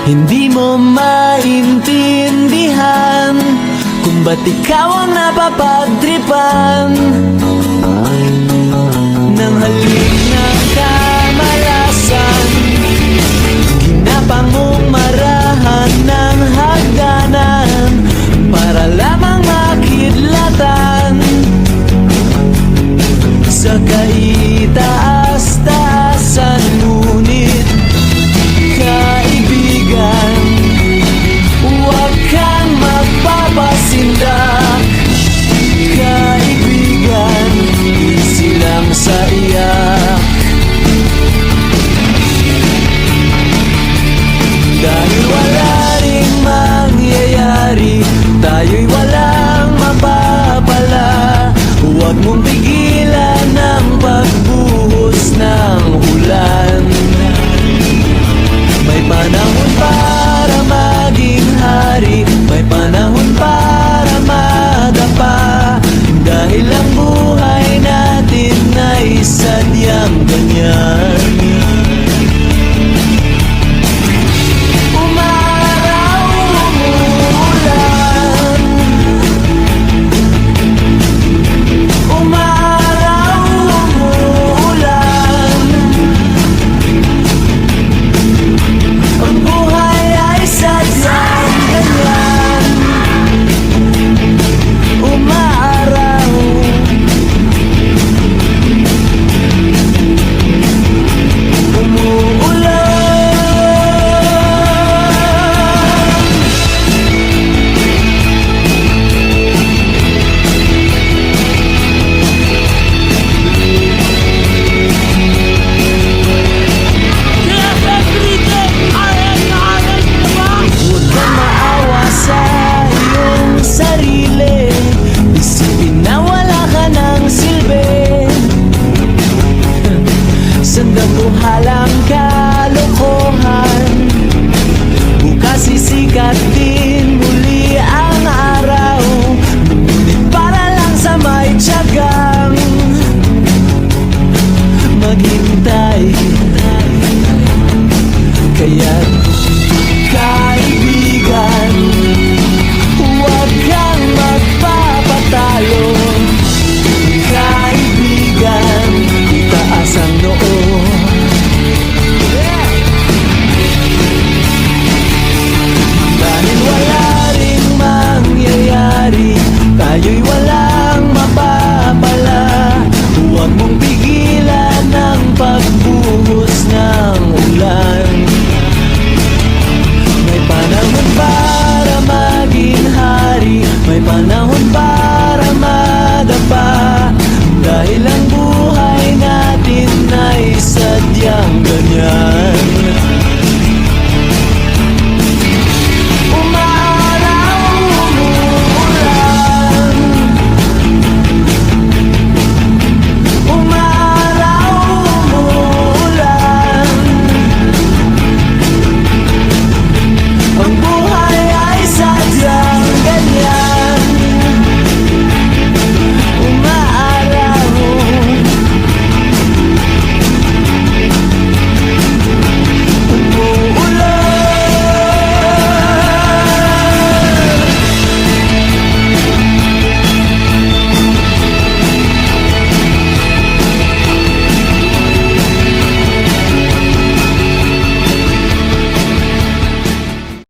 Hindi mo maintindihan kung ba't ikaw ang napapagtripan ng halik ng kamalasan. Ginapang mong marahan ng hagdanan para lamang makidlatan sa kaitaas-taasan. Ngunit kaibigan, huwag kang magpapasindak. Kaibigan, easy lang sa iyak. Dahil wala ring mangyayari, tayo'y walang mapapala. Huwag mong pigilan ang pagbuhos ng ulan. May panahon para maging hari, may panahon para madapa. Dahil ang buhay natin ay sadyang ganyan. Sandabuhalang kalokohan, bukas sisikat din muli ang araw. Ngunit para lang sa may tiyagang maghintay, kaya't